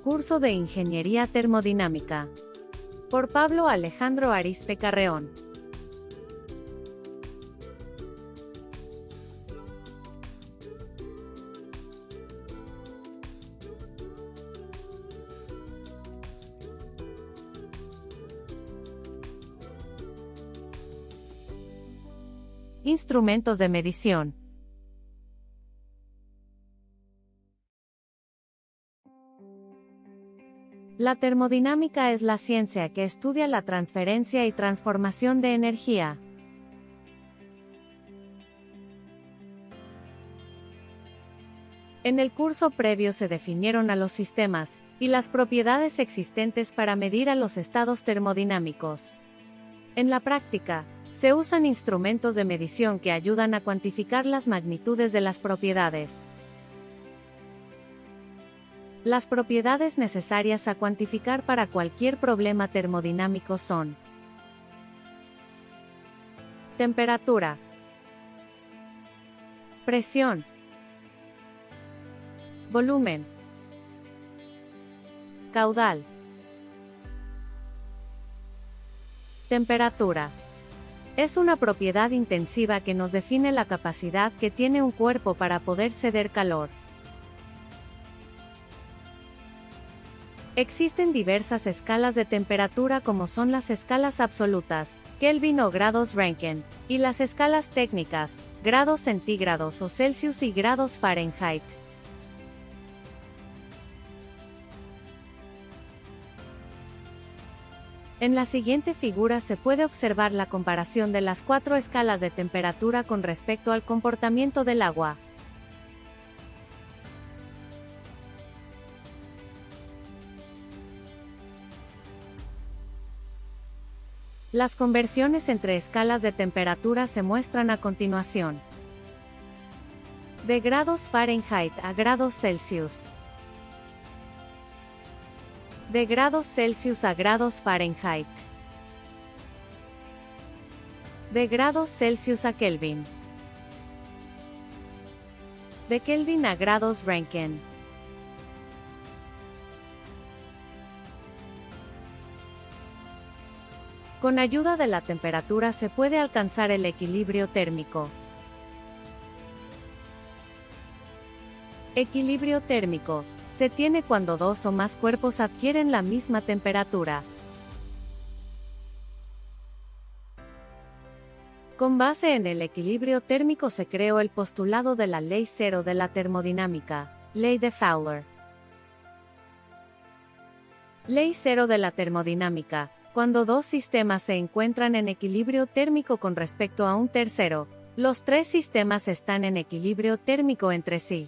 curso de Ingeniería Termodinámica. Por Pablo Alejandro Arizpe Carreón. Instrumentos de medición. La termodinámica es la ciencia que estudia la transferencia y transformación de energía. En el curso previo se definieron a los sistemas y las propiedades existentes para medir a los estados termodinámicos. En la práctica, se usan instrumentos de medición que ayudan a cuantificar las magnitudes de las propiedades. Las propiedades necesarias a cuantificar para cualquier problema termodinámico son: temperatura, presión, volumen, caudal. Temperatura es una propiedad intensiva que nos define la capacidad que tiene un cuerpo para poder ceder calor. Existen diversas escalas de temperatura, como son las escalas absolutas, Kelvin o grados Rankine, y las escalas técnicas, grados centígrados o Celsius y grados Fahrenheit. En la siguiente figura se puede observar la comparación de las 4 escalas de temperatura con respecto al comportamiento del agua. Las conversiones entre escalas de temperatura se muestran a continuación. De grados Fahrenheit a grados Celsius. De grados Celsius a grados Fahrenheit. De grados Celsius a Kelvin. De Kelvin a grados Rankine. Con ayuda de la temperatura se puede alcanzar el equilibrio térmico. Equilibrio térmico se tiene cuando dos o más cuerpos adquieren la misma temperatura. Con base en el equilibrio térmico se creó el postulado de la ley cero de la termodinámica, ley de Fowler. Ley cero de la termodinámica: cuando dos sistemas se encuentran en equilibrio térmico con respecto a un tercero, los tres sistemas están en equilibrio térmico entre sí.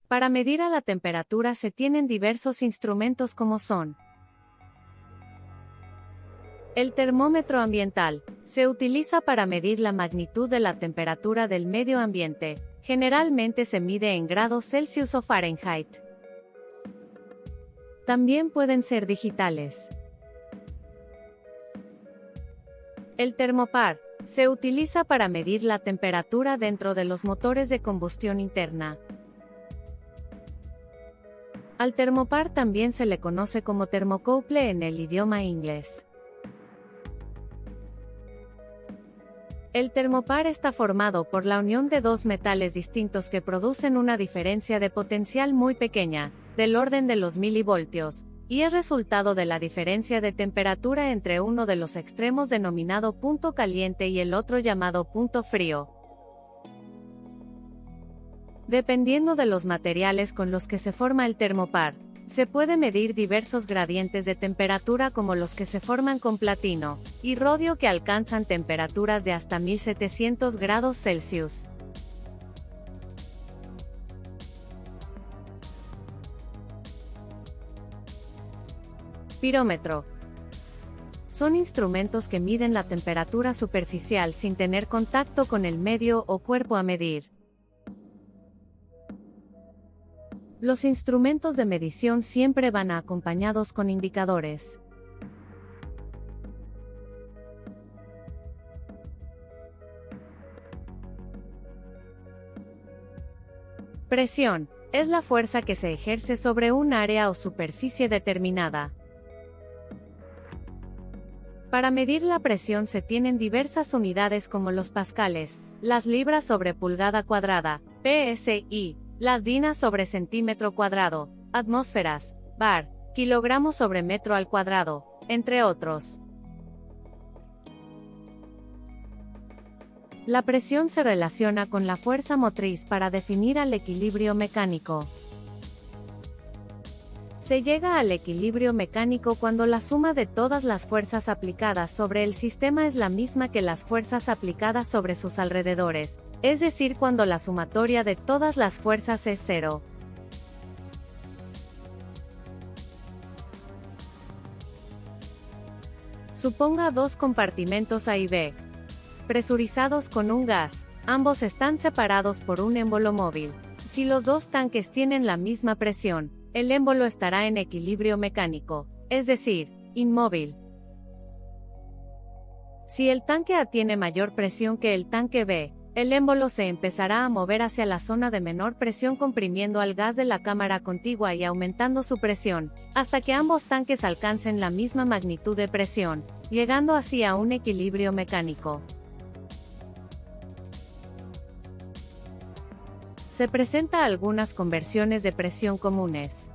Para medir a la temperatura se tienen diversos instrumentos, como son: el termómetro ambiental. Se utiliza para medir la magnitud de la temperatura del medio ambiente. Generalmente se mide en grados Celsius o Fahrenheit. También pueden ser digitales. El termopar se utiliza para medir la temperatura dentro de los motores de combustión interna. Al termopar también se le conoce como termocouple en el idioma inglés. El termopar está formado por la unión de dos metales distintos que producen una diferencia de potencial muy pequeña, del orden de los milivoltios, y es resultado de la diferencia de temperatura entre uno de los extremos denominado punto caliente y el otro llamado punto frío. Dependiendo de los materiales con los que se forma el termopar, se puede medir diversos gradientes de temperatura, como los que se forman con platino y rodio, que alcanzan temperaturas de hasta 1700 grados Celsius. Pirómetro. Son instrumentos que miden la temperatura superficial sin tener contacto con el medio o cuerpo a medir. Los instrumentos de medición siempre van acompañados con indicadores. Presión es la fuerza que se ejerce sobre un área o superficie determinada. Para medir la presión se tienen diversas unidades como los pascales, las libras sobre pulgada cuadrada, PSI, las dinas sobre centímetro cuadrado, atmósferas, bar, kilogramos sobre metro al cuadrado, entre otros. La presión se relaciona con la fuerza motriz para definir al equilibrio mecánico. Se llega al equilibrio mecánico cuando la suma de todas las fuerzas aplicadas sobre el sistema es la misma que las fuerzas aplicadas sobre sus alrededores, es decir, cuando la sumatoria de todas las fuerzas es cero. Suponga dos compartimentos A y B, presurizados con un gas, ambos están separados por un émbolo móvil. Si los dos tanques tienen la misma presión, el émbolo estará en equilibrio mecánico, es decir, inmóvil. Si el tanque A tiene mayor presión que el tanque B, el émbolo se empezará a mover hacia la zona de menor presión comprimiendo al gas de la cámara contigua y aumentando su presión, hasta que ambos tanques alcancen la misma magnitud de presión, llegando así a un equilibrio mecánico. Se presenta algunas conversiones de presión comunes.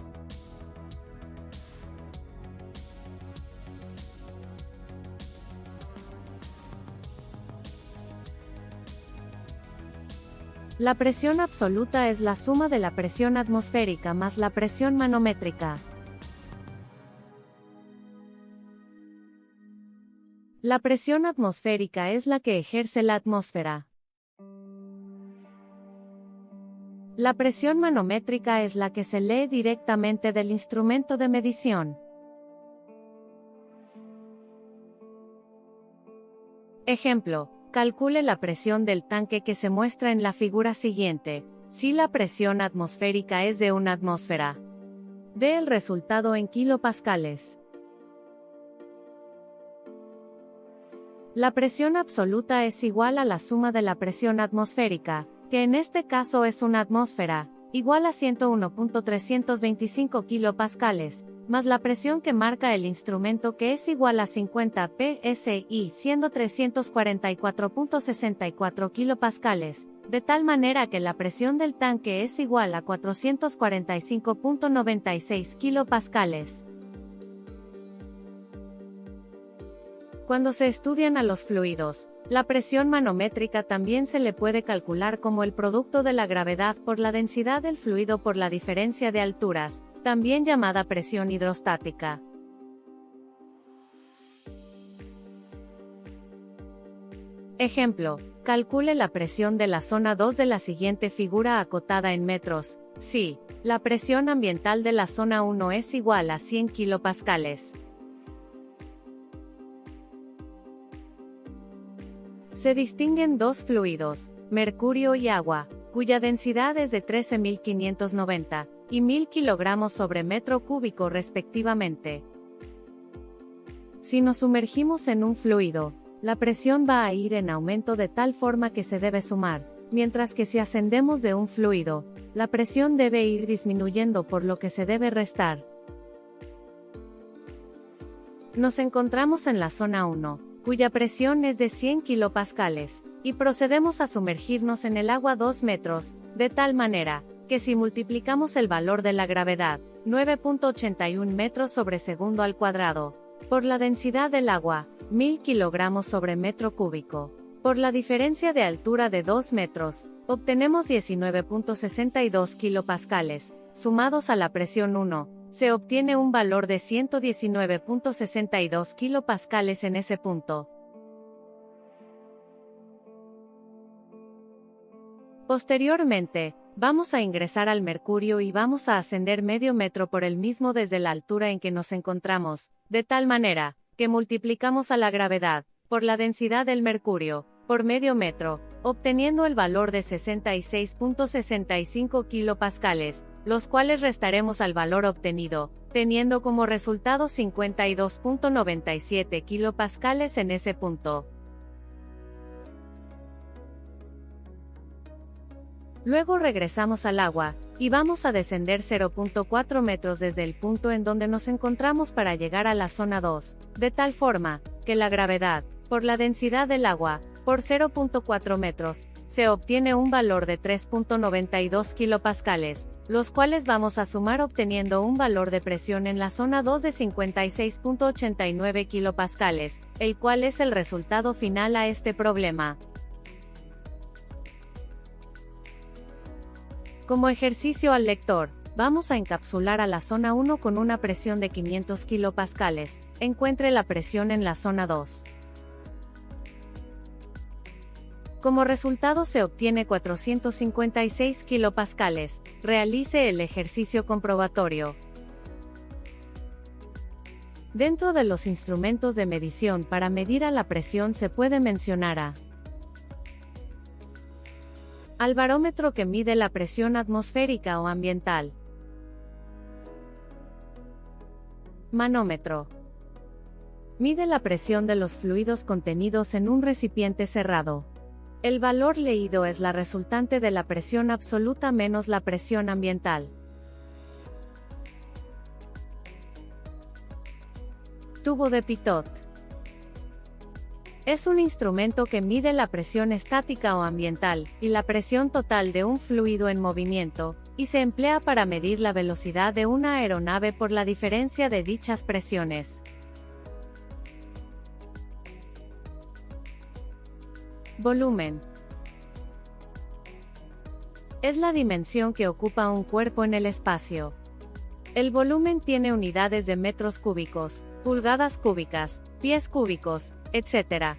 La presión absoluta es la suma de la presión atmosférica más la presión manométrica. La presión atmosférica es la que ejerce la atmósfera. La presión manométrica es la que se lee directamente del instrumento de medición. Ejemplo, calcule la presión del tanque que se muestra en la figura siguiente. Si la presión atmosférica es de una atmósfera, dé el resultado en kilopascales. La presión absoluta es igual a la suma de la presión atmosférica, que en este caso es una atmósfera, igual a 101.325 kilopascales, más la presión que marca el instrumento que es igual a 50 psi, siendo 344.64 kilopascales, de tal manera que la presión del tanque es igual a 445.96 kilopascales. Cuando se estudian a los fluidos, la presión manométrica también se le puede calcular como el producto de la gravedad por la densidad del fluido por la diferencia de alturas, también llamada presión hidrostática. Ejemplo, calcule la presión de la zona 2 de la siguiente figura acotada en metros. Si la presión ambiental de la zona 1 es igual a 100 kilopascales. Se distinguen dos fluidos, mercurio y agua, cuya densidad es de 13.590 y 1.000 kilogramos sobre metro cúbico respectivamente. Si nos sumergimos en un fluido, la presión va a ir en aumento de tal forma que se debe sumar, mientras que si ascendemos de un fluido, la presión debe ir disminuyendo por lo que se debe restar. Nos encontramos en la zona 1. Cuya presión es de 100 kilopascales, y procedemos a sumergirnos en el agua 2 metros, de tal manera, que si multiplicamos el valor de la gravedad, 9.81 metros sobre segundo al cuadrado, por la densidad del agua, 1000 kilogramos sobre metro cúbico, por la diferencia de altura de 2 metros, obtenemos 19.62 kilopascales, sumados a la presión 1. Se obtiene un valor de 119.62 kilopascales en ese punto. Posteriormente, vamos a ingresar al mercurio y vamos a ascender medio metro por el mismo desde la altura en que nos encontramos, de tal manera, que multiplicamos a la gravedad, por la densidad del mercurio, por medio metro, obteniendo el valor de 66.65 kilopascales, los cuales restaremos al valor obtenido, teniendo como resultado 52.97 kilopascales en ese punto. Luego regresamos al agua, y vamos a descender 0.4 metros desde el punto en donde nos encontramos para llegar a la zona 2, de tal forma, que la gravedad, por la densidad del agua, por 0.4 metros, se obtiene un valor de 3.92 kilopascales, los cuales vamos a sumar obteniendo un valor de presión en la zona 2 de 56.89 kilopascales, el cual es el resultado final a este problema. Como ejercicio al lector, vamos a encapsular a la zona 1 con una presión de 500 kilopascales, encuentre la presión en la zona 2. Como resultado se obtiene 456 kilopascales, realice el ejercicio comprobatorio. Dentro de los instrumentos de medición para medir a la presión se puede mencionar al barómetro que mide la presión atmosférica o ambiental. Manómetro. Mide la presión de los fluidos contenidos en un recipiente cerrado. El valor leído es la resultante de la presión absoluta menos la presión ambiental. Tubo de Pitot. Es un instrumento que mide la presión estática o ambiental, y la presión total de un fluido en movimiento, y se emplea para medir la velocidad de una aeronave por la diferencia de dichas presiones. Volumen. Es la dimensión que ocupa un cuerpo en el espacio. El volumen tiene unidades de metros cúbicos, pulgadas cúbicas, pies cúbicos, etc.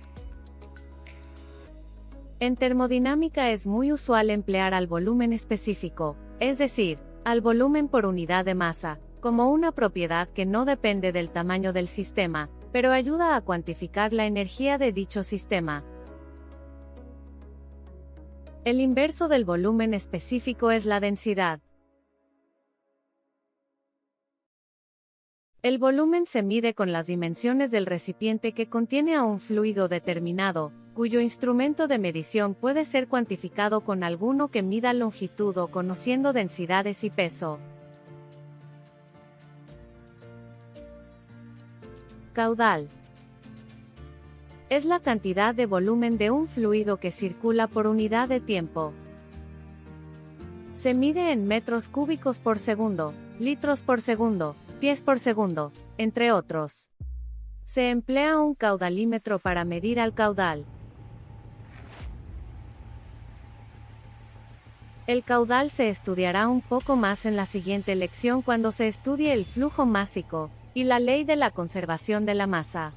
En termodinámica es muy usual emplear al volumen específico, es decir, al volumen por unidad de masa, como una propiedad que no depende del tamaño del sistema, pero ayuda a cuantificar la energía de dicho sistema. El inverso del volumen específico es la densidad. El volumen se mide con las dimensiones del recipiente que contiene a un fluido determinado, cuyo instrumento de medición puede ser cuantificado con alguno que mida longitud o conociendo densidades y peso. Caudal. Es la cantidad de volumen de un fluido que circula por unidad de tiempo. Se mide en metros cúbicos por segundo, litros por segundo, pies por segundo, entre otros. Se emplea un caudalímetro para medir al caudal. El caudal se estudiará un poco más en la siguiente lección cuando se estudie el flujo másico y la ley de la conservación de la masa.